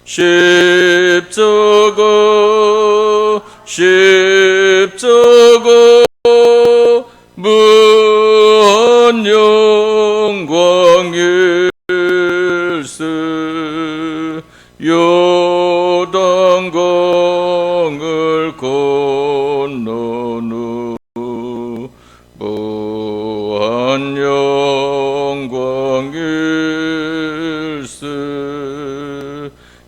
십자가 십자가 무한 영광일세 요단강을 건넌 후 무한 영광일세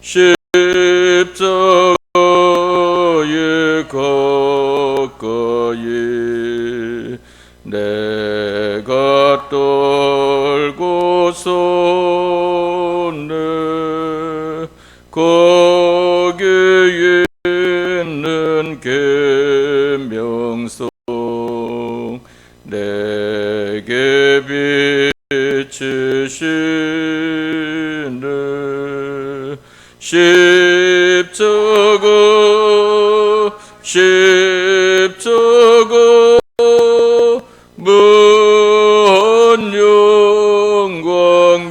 십자가에 가까이 내가 떨고서네 거기에 있는 계명성 내게 비치시네 십자가 십자가 무한 영광일세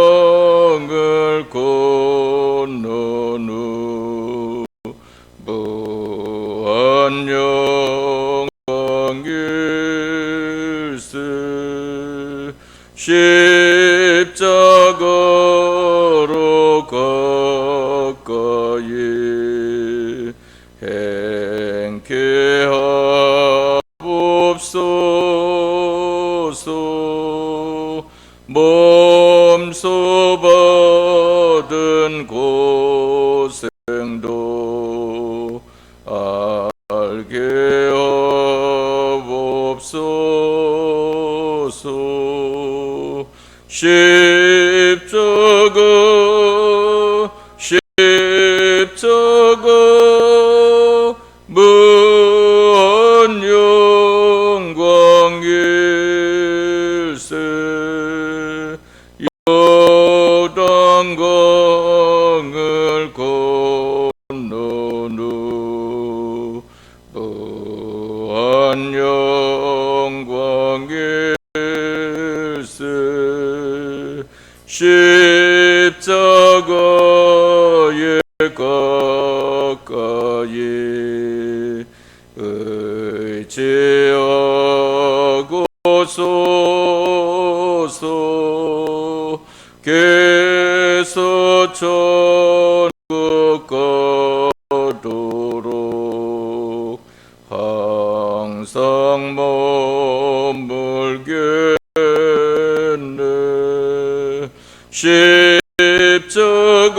요단강을 건넌 후 무한 영광일세 십자가로 가까이 행케하옵소서 몸소 받은 고생도 알게 하옵소서 십자가 십자가 무한 영광일세 요단강을 건넌 후 무한 영광일세 십자가에 가까이 의지하고소서 계속 천국 가도록 항상 머물겠네 십자가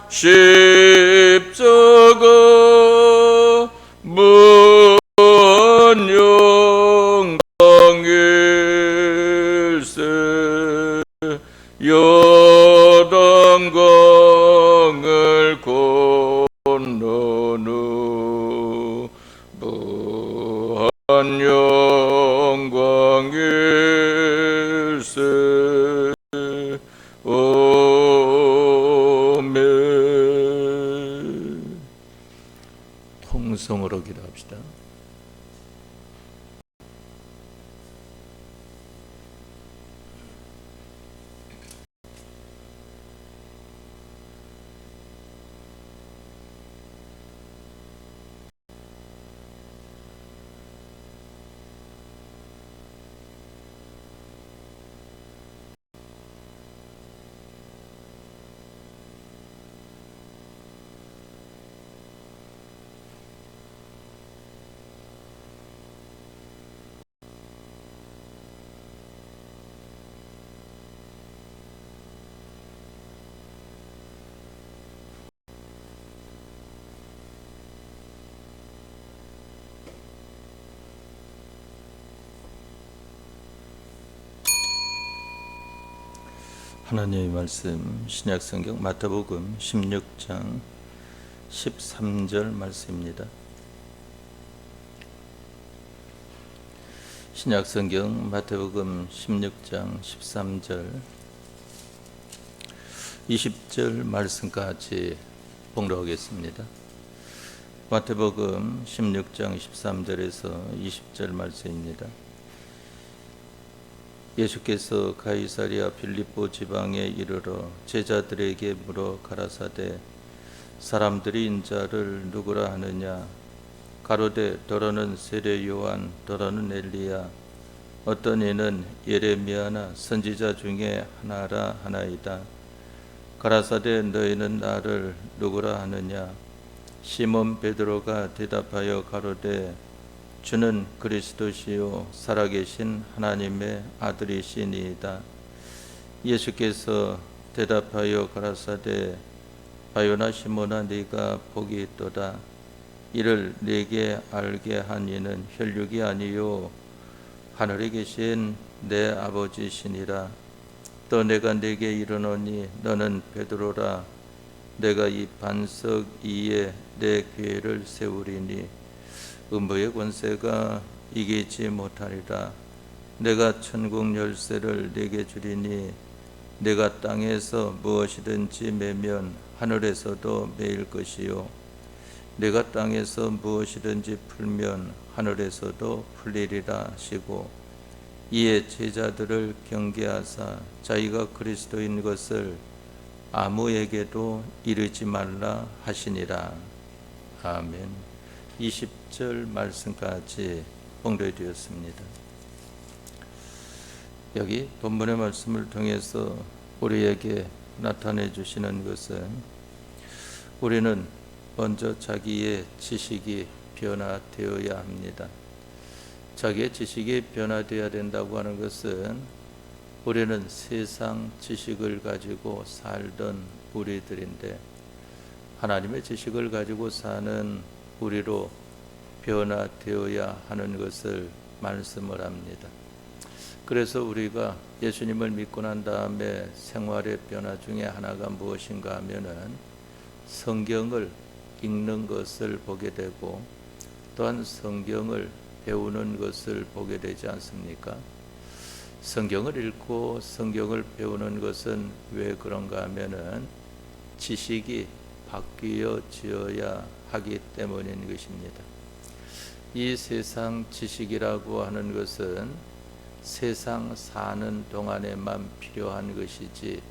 십자가 무한 영광일세 요단강을 건넌 후 무한 영광일세 아멘. 통성으로 기도합시다. 하나님의 말씀 신약성경 마태복음 16장 13절 말씀입니다. 신약성경 마태복음 16장 13절 20절 말씀까지 봉독하겠습니다. 마태복음 16장 13절에서 20절 말씀입니다. 예수께서 가이사랴 빌립보 지방에 이르러 제자들에게 물어 가라사대 사람들이 인자를 누구라 하느냐 가로되 더러는 세례 요한 더러는 엘리야 어떤 이는 예레미야나 선지자 중에 하나라 하나이다. 가라사대 너희는 나를 누구라 하느냐 시몬 베드로가 대답하여 가로되 주는 그리스도시요 살아계신 하나님의 아들이시니이다. 예수께서 대답하여 가라사대 바요나 시몬아 네가 복이 있도다. 이를 네게 알게 한 이는 혈육이 아니요 하늘에 계신 내 아버지시니라. 또 내가 네게 이르노니 너는 베드로라. 내가 이 반석 위에 내 교회를 세우리니 음부의 권세가 이기지 못하리라. 내가 천국 열쇠를 네게 주리니 내가 땅에서 무엇이든지 매면 하늘에서도 매일 것이요 내가 땅에서 무엇이든지 풀면 하늘에서도 풀리리라 하시고 이에 제자들을 경계하사 자기가 그리스도인 것을 아무에게도 이르지 말라 하시니라. 아멘. 20절 말씀까지 봉독되었습니다. 여기 본문의 말씀을 통해서 우리에게 나타내 주시는 것은 우리는 먼저 자기의 지식이 변화되어야 합니다. 자기의 지식이 변화되어야 된다고 하는 것은 우리는 세상 지식을 가지고 살던 우리들인데 하나님의 지식을 가지고 사는 우리로 변화되어야 하는 것을 말씀을 합니다. 그래서 우리가 예수님을 믿고 난 다음에 생활의 변화 중에 하나가 무엇인가 하면은 성경을 읽는 것을 보게 되고 또한 성경을 배우는 것을 보게 되지 않습니까? 성경을 읽고 성경을 배우는 것은 왜 그런가 하면은 지식이 바뀌어져야 하기 때문인 것입니다. 이 세상 지식이라고 하는 것은 세상 사는 동안에만 필요한 것이지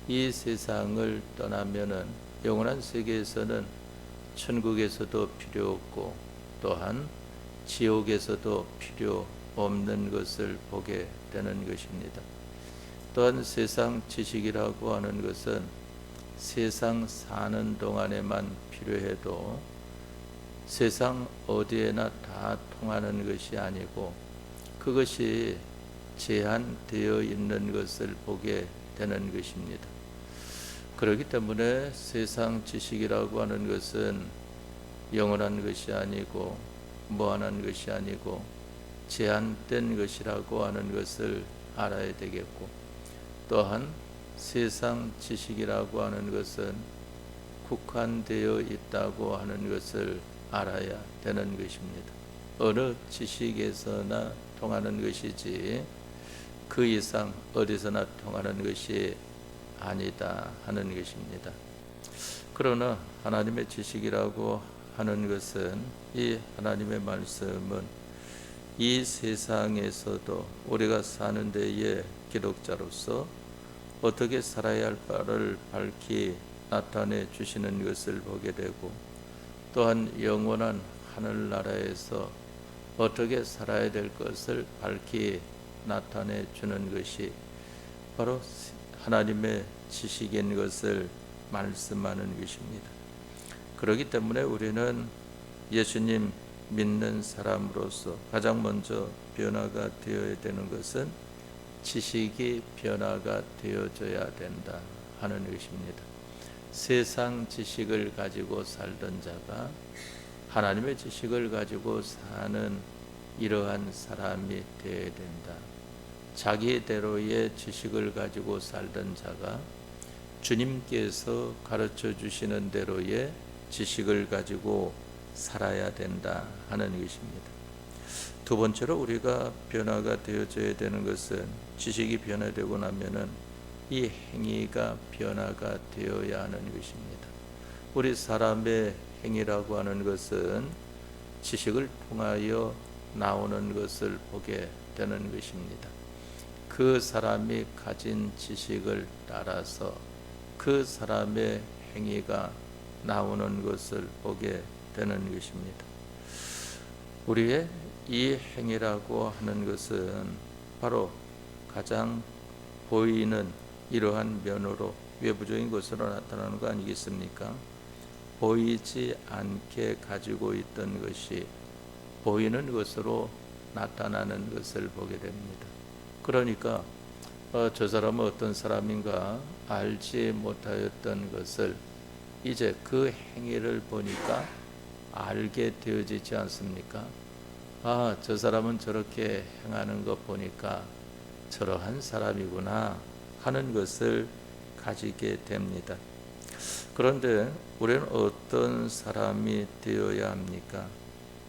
이 세상을 떠나면은 영원한 세계에서는 천국에서도 필요 없고 또한 지옥에서도 필요 없는 것을 보게 되는 것입니다. 또한 세상 지식이라고 하는 것은 세상 사는 동안에만 필요해도 세상 어디에나 다 통하는 것이 아니고 그것이 제한되어 있는 것을 보게 되는 것입니다. 그렇기 때문에 세상 지식이라고 하는 것은 영원한 것이 아니고 무한한 것이 아니고 제한된 것이라고 하는 것을 알아야 되겠고 또한 세상 지식이라고 하는 것은 국한되어 있다고 하는 것을 알아야 되는 것입니다. 어느 지식에서나 통하는 것이지 그 이상 어디서나 통하는 것이 아니다 하는 것입니다. 그러나 하나님의 지식이라고 하는 것은 이 하나님의 말씀은 이 세상에서도 우리가 사는 데에 기독자로서 어떻게 살아야 할 바를 밝히 나타내 주시는 것을 보게 되고 또한 영원한 하늘나라에서 어떻게 살아야 될 것을 밝히 나타내 주는 것이 바로 하나님의 지식인 것을 말씀하는 것입니다. 그렇기 때문에 우리는 예수님 믿는 사람으로서 가장 먼저 변화가 되어야 되는 것은 지식이 변화가 되어져야 된다 하는 것입니다. 세상 지식을 가지고 살던 자가 하나님의 지식을 가지고 사는 이러한 사람이 되어야 된다. 자기대로의 지식을 가지고 살던 자가 주님께서 가르쳐 주시는 대로의 지식을 가지고 살아야 된다 하는 것입니다. 두 번째로 우리가 변화가 되어져야 되는 것은 지식이 변화되고 나면은 이 행위가 변화가 되어야 하는 것입니다. 우리 사람의 행위라고 하는 것은 지식을 통하여 나오는 것을 보게 되는 것입니다. 그 사람이 가진 지식을 따라서 그 사람의 행위가 나오는 것을 보게 되는 것입니다. 우리의 이 행위라고 하는 것은 바로 가장 보이는 이러한 면으로 외부적인 것으로 나타나는 거 아니겠습니까? 보이지 않게 가지고 있던 것이 보이는 것으로 나타나는 것을 보게 됩니다. 그러니까 저 사람은 어떤 사람인가 알지 못하였던 것을 이제 그 행위를 보니까 알게 되어지지 않습니까? 저 사람은 저렇게 행하는 것 보니까 저러한 사람이구나 하는 것을 가지게 됩니다. 그런데 우리는 어떤 사람이 되어야 합니까?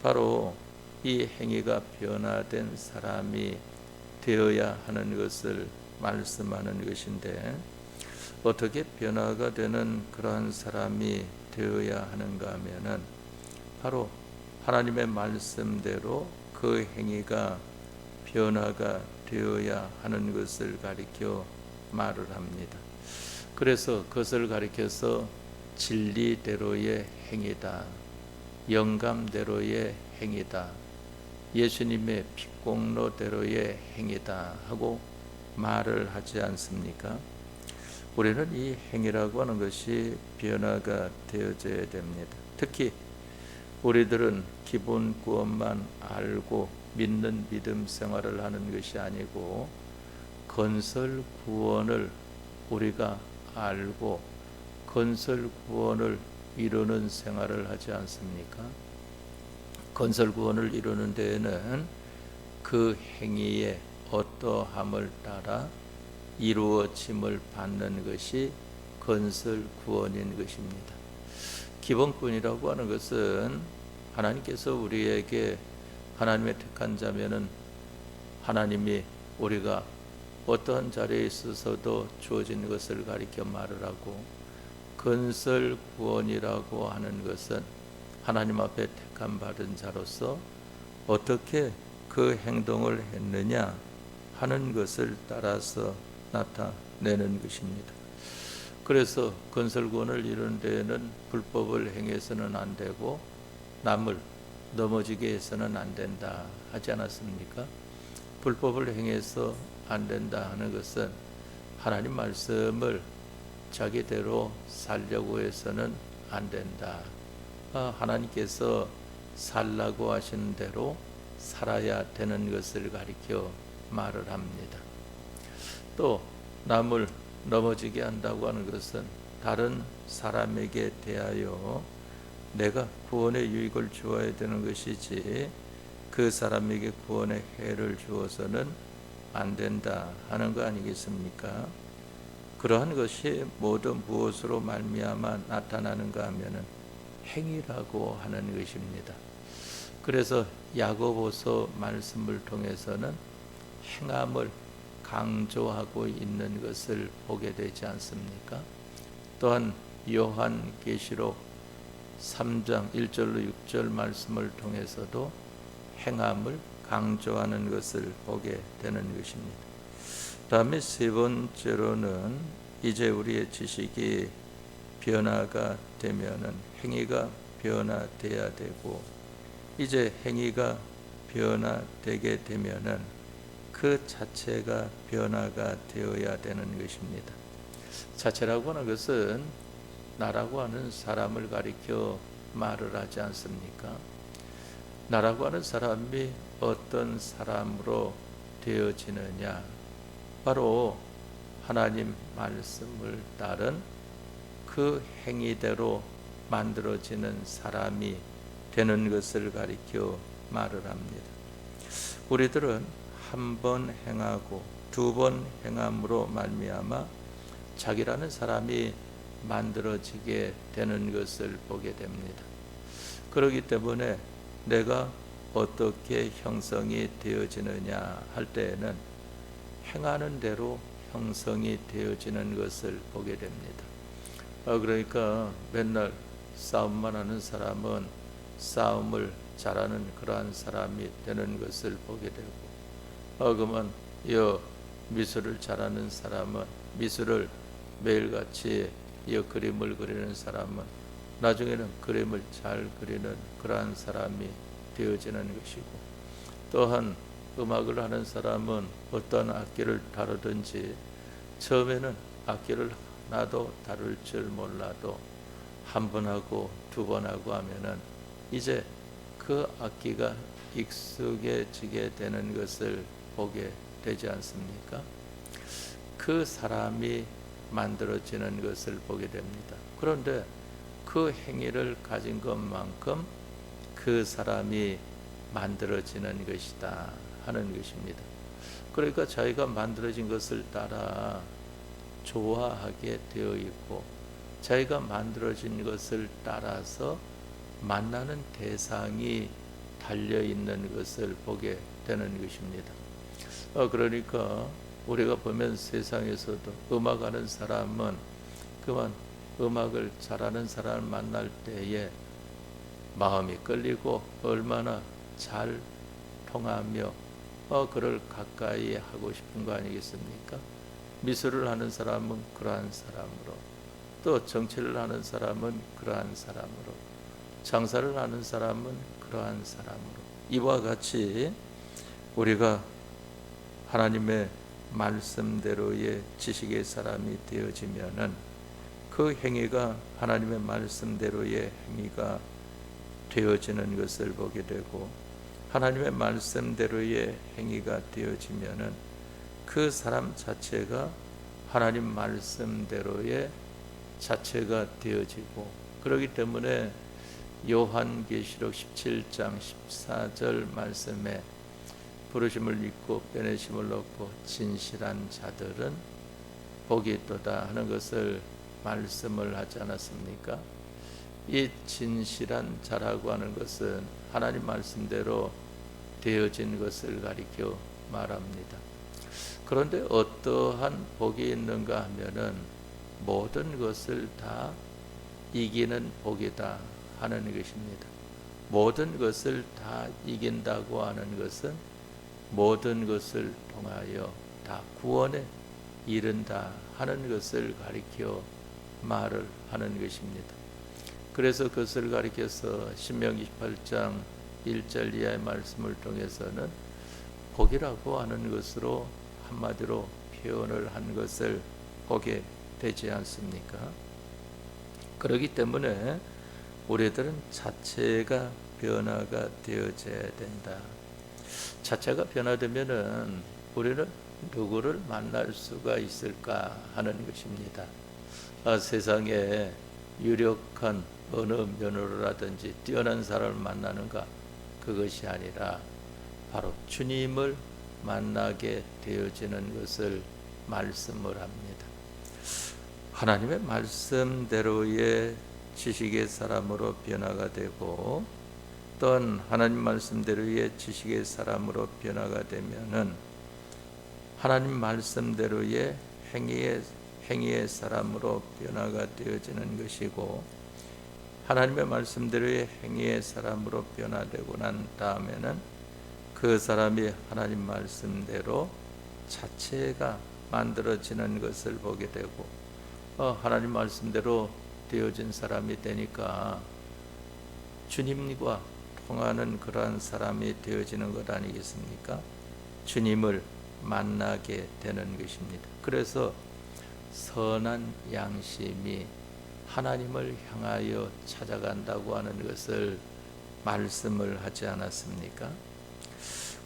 바로 이 행위가 변화된 사람이 되어야 하는 것을 말씀하는 것인데, 어떻게 변화가 되는 그러한 사람이 되어야 하는가 하면은 바로 하나님의 말씀대로 그 행위가 변화가 되어야 하는 것을 가리켜 말을 합니다. 그래서 그것을 가리켜서 진리대로의 행위다, 영감대로의 행위다, 예수님의 빛공로대로의 행위다 하고 말을 하지 않습니까? 우리는 이 행위라고 하는 것이 변화가 되어져야 됩니다. 특히 우리들은 기본 구원만 알고 믿는 믿음 생활을 하는 것이 아니고 건설 구원을 우리가 알고 건설 구원을 이루는 생활을 하지 않습니까? 건설 구원을 이루는 데에는 그 행위의 어떠함을 따라 이루어짐을 받는 것이 건설 구원인 것입니다. 기본권이라고 하는 것은 하나님께서 우리에게, 하나님의 택한 자면은 하나님이 우리가 어떠한 자리에 있어서도 주어진 것을 가리켜 말을 하고, 건설 구원이라고 하는 것은 하나님 앞에 택함 받은 자로서 어떻게 그 행동을 했느냐 하는 것을 따라서 나타내는 것입니다. 그래서 건설 구원을 이루는 데에는 불법을 행해서는 안 되고 남을 넘어지게 해서는 안 된다 하지 않았습니까? 불법을 행해서 안 된다 하는 것은 하나님 말씀을 자기대로 살려고 해서는 안 된다. 하나님께서 살라고 하시는 대로 살아야 되는 것을 가리켜 말을 합니다. 또 남을 넘어지게 한다고 하는 것은 다른 사람에게 대하여 내가 구원의 유익을 주어야 되는 것이지 그 사람에게 구원의 해를 주어서는 안 된다 하는 거 아니겠습니까? 그러한 것이 모두 무엇으로 말미암아 나타나는가 하면은 행위라고 하는 것입니다. 그래서 야고보서 말씀을 통해서는 행함을 강조하고 있는 것을 보게 되지 않습니까? 또한 요한계시록 3장 1절로 6절 말씀을 통해서도 행함을 강조하는 것을 보게 되는 것입니다. 다음에 세 번째로는 이제 우리의 지식이 변화가 되면은 행위가 변화돼야 되고, 이제 행위가 변화되게 되면은 그 자체가 변화가 되어야 되는 것입니다. 자체라고 하는 것은 나라고 하는 사람을 가리켜 말을 하지 않습니까? 나라고 하는 사람이 어떤 사람으로 되어지느냐, 바로 하나님 말씀을 따른 그 행위대로 만들어지는 사람이 되는 것을 가리켜 말을 합니다. 우리들은 한 번 행하고 두 번 행함으로 말미암아 자기라는 사람이 만들어지게 되는 것을 보게 됩니다. 그렇기 때문에 내가 어떻게 형성이 되어지느냐 할 때에는 행하는 대로 형성이 되어지는 것을 보게 됩니다. 그러니까 맨날 싸움만 하는 사람은 싸움을 잘하는 그러한 사람이 되는 것을 보게 되고, 그러면 미술을 잘하는 사람은, 미술을 매일같이 이 그림을 그리는 사람은 나중에는 그림을 잘 그리는 그러한 사람이 되어지는 것이고, 또한 음악을 하는 사람은 어떤 악기를 다루든지 처음에는 악기를 하나도 다룰 줄 몰라도 한 번 하고 두 번 하고 하면은 이제 그 악기가 익숙해지게 되는 것을 보게 되지 않습니까? 그 사람이 만들어지는 것을 보게 됩니다. 그런데 그 행위를 가진 것만큼 그 사람이 만들어지는 것이다 하는 것입니다. 그러니까 자기가 만들어진 것을 따라 좋아하게 되어 있고, 자기가 만들어진 것을 따라서 만나는 대상이 달려있는 것을 보게 되는 것입니다. 그러니까 우리가 보면 세상에서도 음악하는 사람은 그만 음악을 잘하는 사람을 만날 때에 마음이 끌리고 얼마나 잘 통하며 그를 가까이 하고 싶은 거 아니겠습니까? 미술을 하는 사람은 그러한 사람으로, 또 정치를 하는 사람은 그러한 사람으로, 장사를 하는 사람은 그러한 사람으로, 이와 같이 우리가 하나님의 말씀대로의 지식의 사람이 되어지면은 그 행위가 하나님의 말씀대로의 행위가 되어지는 것을 보게 되고, 하나님의 말씀대로의 행위가 되어지면은 그 사람 자체가 하나님 말씀대로의 자체가 되어지고, 그렇기 때문에 요한계시록 17장 14절 말씀에 부르심을 믿고 빼내심을 얻고 진실한 자들은 복이 있도다 하는 것을 말씀을 하지 않았습니까? 이 진실한 자라고 하는 것은 하나님 말씀대로 되어진 것을 가리켜 말합니다. 그런데 어떠한 복이 있는가 하면은 모든 것을 다 이기는 복이다 하는 것입니다. 모든 것을 다 이긴다고 하는 것은 모든 것을 통하여 다 구원에 이른다 하는 것을 가리켜 말을 하는 것입니다. 그래서 그것을 가리켜서 신명기 18장 1절 이하의 말씀을 통해서는 복이라고 하는 것으로 한마디로 표현을 한 것을 보게 되지 않습니까? 그렇기 때문에 우리들은 자체가 변화가 되어져야 된다. 자체가 변화되면은 우리는 누구를 만날 수가 있을까 하는 것입니다. 세상에 유력한 어느 면으로라든지 뛰어난 사람을 만나는가, 그것이 아니라 바로 주님을 만나게 되어지는 것을 말씀을 합니다. 하나님의 말씀대로의 지식의 사람으로 변화가 되고, 또한 하나님 말씀대로의 지식의 사람으로 변화가 되면은 하나님 말씀대로의 행위의 사람으로 변화가 되어지는 것이고, 하나님의 말씀대로의 행위의 사람으로 변화되고 난 다음에는 그 사람이 하나님 말씀대로 자체가 만들어지는 것을 보게 되고, 하나님 말씀대로 되어진 사람이 되니까 주님과 통하는 그러한 사람이 되어지는 것 아니겠습니까? 주님을 만나게 되는 것입니다. 그래서 선한 양심이 하나님을 향하여 찾아간다고 하는 것을 말씀을 하지 않았습니까?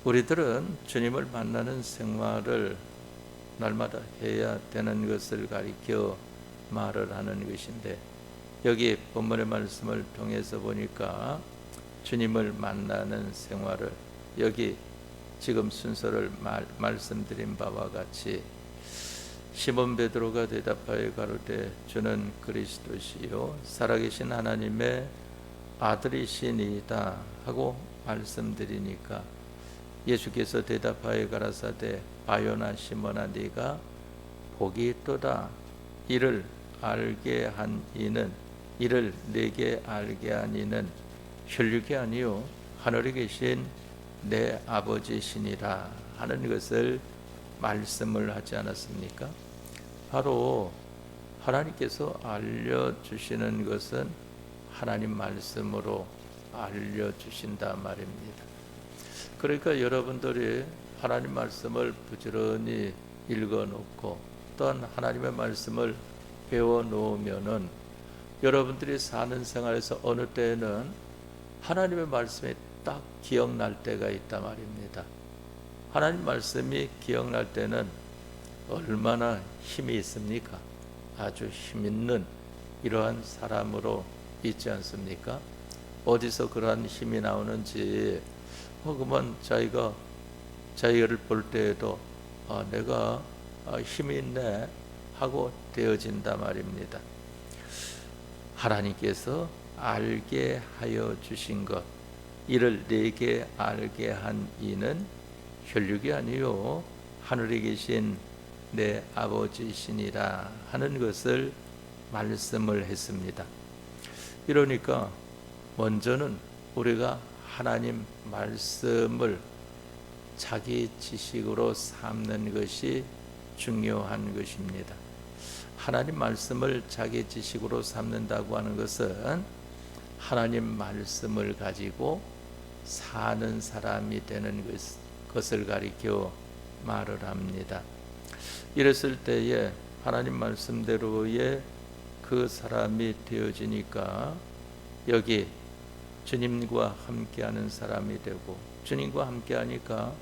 우리들은 주님을 만나는 생활을 날마다 해야 되는 것을 가리켜 말을 하는 것인데, 여기 본문의 말씀을 통해서 보니까 주님을 만나는 생활을, 여기 지금 순서를 말씀드린 바와 같이 시몬 베드로가 대답하여 가로되 주는 그리스도시요 살아계신 하나님의 아들이시니이다 하고 말씀드리니까, 예수께서 대답하여 가라사대 바요나 시몬아 네가 복이 있도다. 이를 알게 한 이는, 이를 내게 알게 한 이는 혈육이 아니요 하늘에 계신 내 아버지시니라 하는 것을 말씀을 하지 않았습니까? 바로 하나님께서 알려주시는 것은 하나님 말씀으로 알려주신다 말입니다. 그러니까 여러분들이 하나님 말씀을 부지런히 읽어놓고 또한 하나님의 말씀을 배워놓으면은 여러분들이 사는 생활에서 어느 때에는 하나님의 말씀이 딱 기억날 때가 있단 말입니다. 하나님 말씀이 기억날 때는 얼마나 힘이 있습니까? 아주 힘 있는 이러한 사람으로 있지 않습니까? 어디서 그러한 힘이 나오는지 그러면 자기를 볼 때에도 내가 힘이 있네 하고 되어진단 말입니다. 하나님께서 알게 하여 주신 것, 이를 내게 알게 한 이는 혈육이 아니요 하늘에 계신 내 아버지시니라 하는 것을 말씀을 했습니다. 이러니까 먼저는 우리가 하나님 말씀을 자기 지식으로 삼는 것이 중요한 것입니다. 하나님 말씀을 자기 지식으로 삼는다고 하는 것은 하나님 말씀을 가지고 사는 사람이 되는 것을 가리켜 말을 합니다. 이랬을 때에 하나님 말씀대로의 그 사람이 되어지니까 여기 주님과 함께하는 사람이 되고, 주님과 함께하니까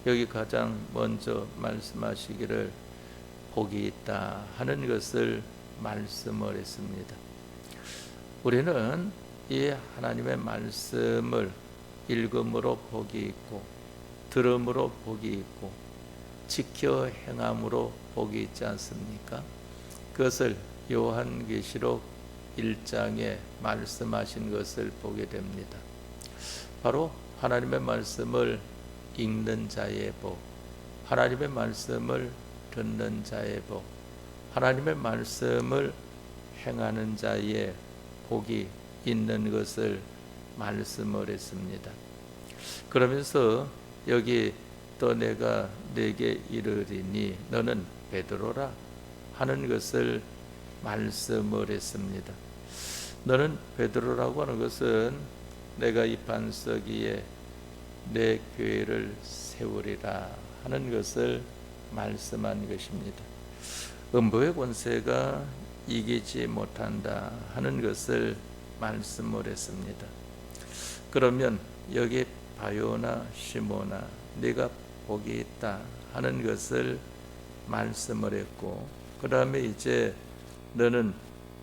여기 가장 먼저 말씀하시기를 복이 있다 하는 것을 말씀을 했습니다. 우리는 이 하나님의 말씀을 읽음으로 복이 있고, 들음으로 복이 있고, 지켜 행함으로 복이 있지 않습니까? 그것을 요한계시록 1장에 말씀하신 것을 보게 됩니다. 바로 하나님의 말씀을 읽는 자의 복, 하나님의 말씀을 듣는 자의 복, 하나님의 말씀을 행하는 자의 복이 있는 것을 말씀을 했습니다. 그러면서 여기 또 내가 네게 이르리니 너는 베드로라 하는 것을 말씀을 했습니다. 너는 베드로라고 하는 것은 내가 이 반석 위에 내 교회를 세우리라 하는 것을 말씀한 것입니다. 음부의 권세가 이기지 못한다 하는 것을 말씀을 했습니다. 그러면 여기 바요나 시모나 네가 복이 있다 하는 것을 말씀을 했고, 그 다음에 이제 너는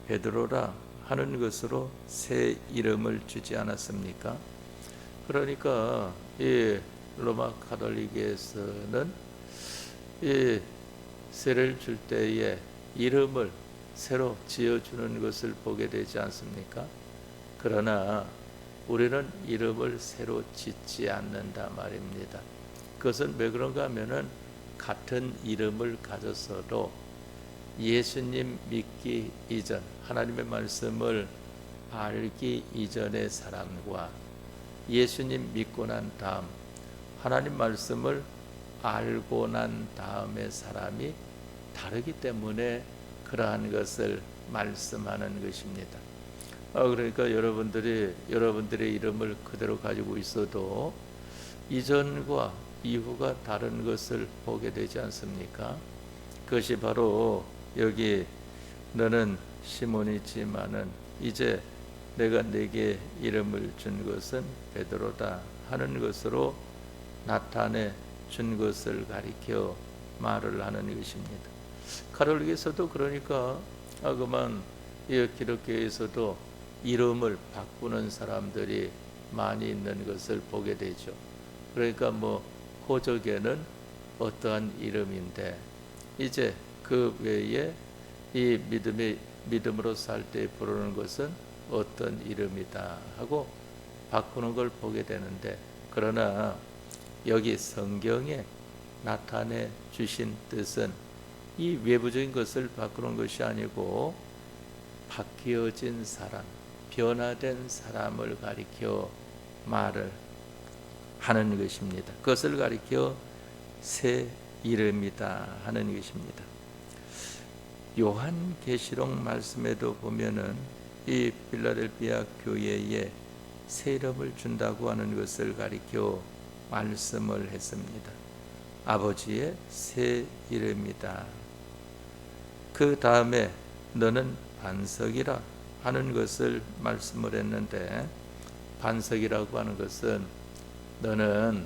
베드로라 하는 것으로 새 이름을 주지 않았습니까? 그러니까 이 로마 가톨릭에서는 이 세를 줄 때에 이름을 새로 지어주는 것을 보게 되지 않습니까? 그러나 우리는 이름을 새로 짓지 않는다 말입니다. 그것은 왜 그런가 하면은 같은 이름을 가졌어도 예수님 믿기 이전, 하나님의 말씀을 알기 이전의 사람과 예수님 믿고 난 다음, 하나님 말씀을 알고 난 다음의 사람이 다르기 때문에 그러한 것을 말씀하는 것입니다. 그러니까 여러분들의 이름을 그대로 가지고 있어도 이전과 이후가 다른 것을 보게 되지 않습니까? 그것이 바로 여기 너는 시몬이지만은 이제 내가 네게 이름을 준 것은 베드로다 하는 것으로 나타내 준 것을 가리켜 말을 하는 것입니다. 가톨릭에서도 그러니까 그만 이 기독교에서도 이름을 바꾸는 사람들이 많이 있는 것을 보게 되죠. 그러니까 호적에는 어떠한 이름인데 이제 그 외에 이 믿음으로 살 때 부르는 것은 어떤 이름이다 하고 바꾸는 걸 보게 되는데, 그러나 여기 성경에 나타내 주신 뜻은 이 외부적인 것을 바꾸는 것이 아니고 바뀌어진 사람, 변화된 사람을 가리켜 말을 하는 것입니다. 그것을 가리켜 새 이름이다 하는 것입니다. 요한계시록 말씀에도 보면은 이 필라델피아 교회에 새 이름을 준다고 하는 것을 가리켜 말씀을 했습니다. 아버지의 새 이름이다. 그 다음에 너는 반석이라 하는 것을 말씀을 했는데, 반석이라고 하는 것은 너는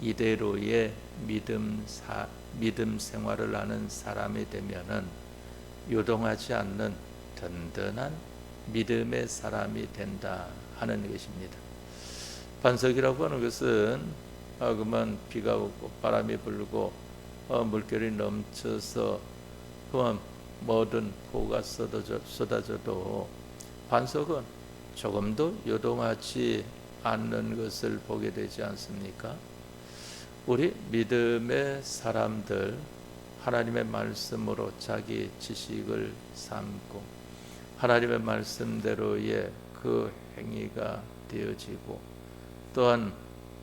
이대로의 믿음 생활을 하는 사람이 되면은 요동하지 않는 든든한 믿음의 사람이 된다 하는 것입니다. 반석이라고 하는 것은 그만 비가 오고 바람이 불고 물결이 넘쳐서 그만 모든 폭우가 쏟아져도 반석은 조금도 요동하지 않는 것을 보게 되지 않습니까? 우리 믿음의 사람들, 하나님의 말씀으로 자기 지식을 삼고 하나님의 말씀대로의 그 행위가 되어지고, 또한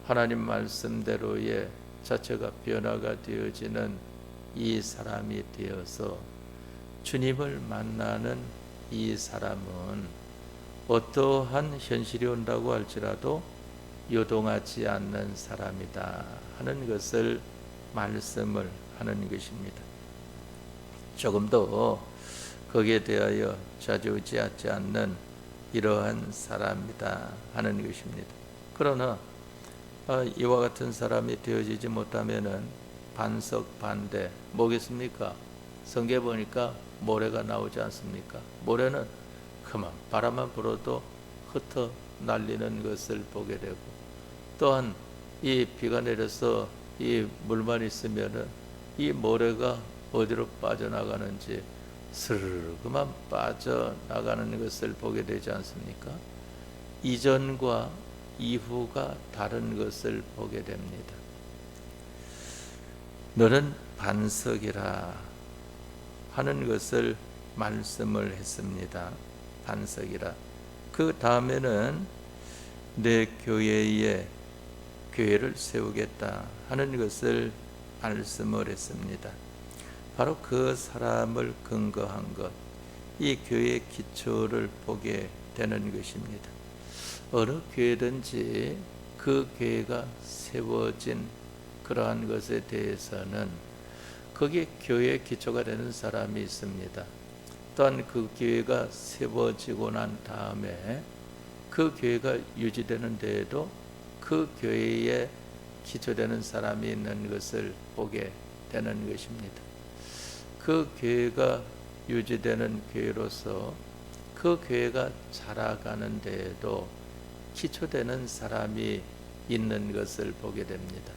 하나님 말씀대로의 자체가 변화가 되어지는 이 사람이 되어서 주님을 만나는 이 사람은 어떠한 현실이 온다고 할지라도 요동하지 않는 사람이다 하는 것을 말씀을 하는 것입니다. 조금 더 거기에 대하여 좌지우지하지 않는 이러한 사람이다 하는 것입니다. 그러나 이와 같은 사람이 되어지지 못하면은 반석 반대 뭐겠습니까? 성경에 보니까 모래가 나오지 않습니까? 모래는 그만 바람만 불어도 흩어 날리는 것을 보게 되고, 또한 이 비가 내려서 이 물만 있으면은 이 모래가 어디로 빠져나가는지 스르르 그만 빠져나가는 것을 보게 되지 않습니까? 이전과 이후가 다른 것을 보게 됩니다. 너는 반석이라 하는 것을 말씀을 했습니다. 반석이라. 그 다음에는 내 교회에 교회를 세우겠다 하는 것을 말씀을 했습니다. 바로 그 사람을 근거한 것, 이 교회의 기초를 보게 되는 것입니다. 어느 교회든지 그 교회가 세워진 그러한 것에 대해서는 거기에 교회의 기초가 되는 사람이 있습니다. 또한 그 교회가 세워지고 난 다음에 그 교회가 유지되는 데에도 그 교회에 기초되는 사람이 있는 것을 보게 되는 것입니다. 그 교회가 유지되는 교회로서 그 교회가 자라가는 데에도 기초되는 사람이 있는 것을 보게 됩니다.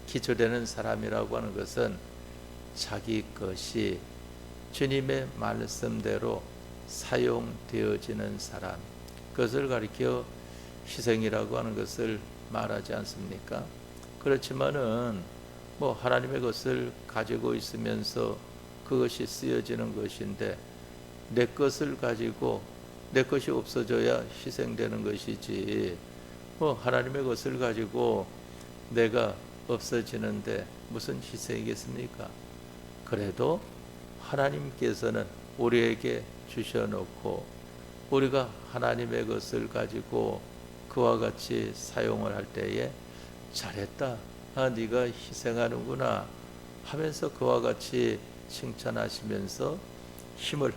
기초되는 사람이라고 하는 것은 자기 것이 주님의 말씀대로 사용되어지는 사람, 그것을 가리켜 희생이라고 하는 것을 말하지 않습니까? 그렇지만은 하나님의 것을 가지고 있으면서 그것이 쓰여지는 것인데, 내 것을 가지고 내 것이 없어져야 희생되는 것이지, 하나님의 것을 가지고 내가 없어지는데 무슨 희생이겠습니까? 그래도 하나님께서는 우리에게 주셔놓고 우리가 하나님의 것을 가지고 그와 같이 사용을 할 때에 잘했다, 네가 희생하는구나 하면서 그와 같이 칭찬하시면서 힘을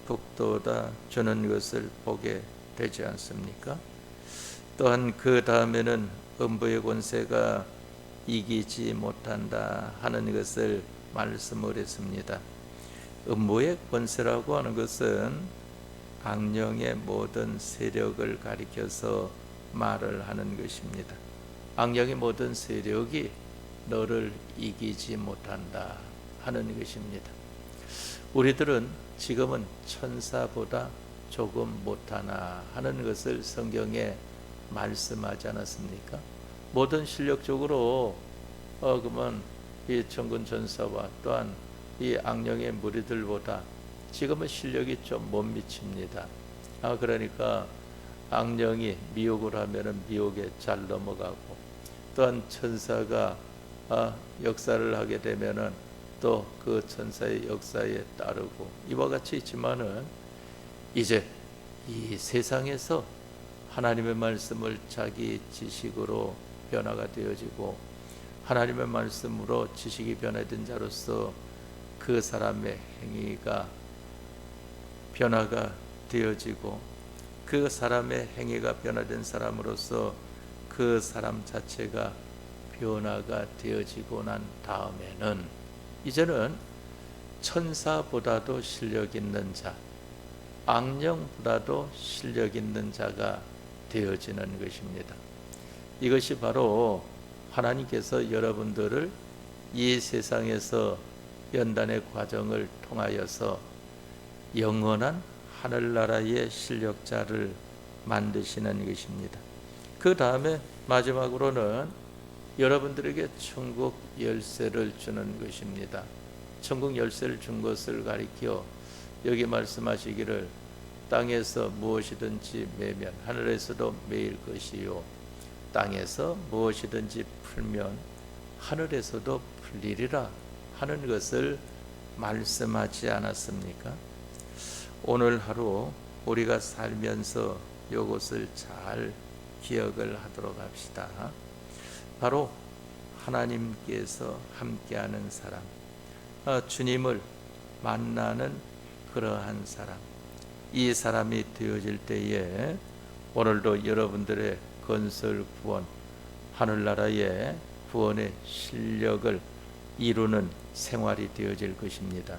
북돋아 주는 것을 보게 되지 않습니까? 또한 그 다음에는 음부의 권세가 이기지 못한다 하는 것을 말씀을 했습니다. 음부의 권세라고 하는 것은 악령의 모든 세력을 가리켜서 말을 하는 것입니다. 악령의 모든 세력이 너를 이기지 못한다 하는 것입니다. 우리들은 지금은 천사보다 조금 못하나 하는 것을 성경에 말씀하지 않았습니까? 모든 실력적으로 그러면 이 천군 천사와 또한 이 악령의 무리들보다 지금은 실력이 좀 못 미칩니다. 그러니까 악령이 미혹을 하면은 미혹에 잘 넘어가고, 또한 천사가 역사를 하게 되면은 또 그 천사의 역사에 따르고 이와 같이 있지만은 이제 이 세상에서 하나님의 말씀을 자기 지식으로 변화가 되어지고 하나님의 말씀으로 지식이 변화된 자로서 그 사람의 행위가 변화가 되어지고 그 사람의 행위가 변화된 사람으로서 그 사람 자체가 변화가 되어지고 난 다음에는 이제는 천사보다도 실력 있는 자, 악령보다도 실력 있는 자가 되어지는 것입니다. 이것이 바로 하나님께서 여러분들을 이 세상에서 연단의 과정을 통하여서 영원한 하늘나라의 실력자를 만드시는 것입니다. 그 다음에 마지막으로는 여러분들에게 천국 열쇠를 주는 것입니다. 천국 열쇠를 준 것을 가리켜 여기 말씀하시기를 땅에서 무엇이든지 매면 하늘에서도 매일 것이요 땅에서 무엇이든지 풀면 하늘에서도 풀리리라 하는 것을 말씀하지 않았습니까? 오늘 하루 우리가 살면서 이것을 잘 기억을 하도록 합시다. 바로 하나님께서 함께하는 사람, 주님을 만나는 그러한 사람, 이 사람이 되어질 때에 오늘도 여러분들의 건설 구원, 하늘나라의 구원의 실력을 이루는 생활이 되어질 것입니다.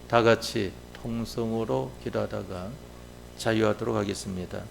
다 같이 통성으로 기도하다가 자유하도록 하겠습니다.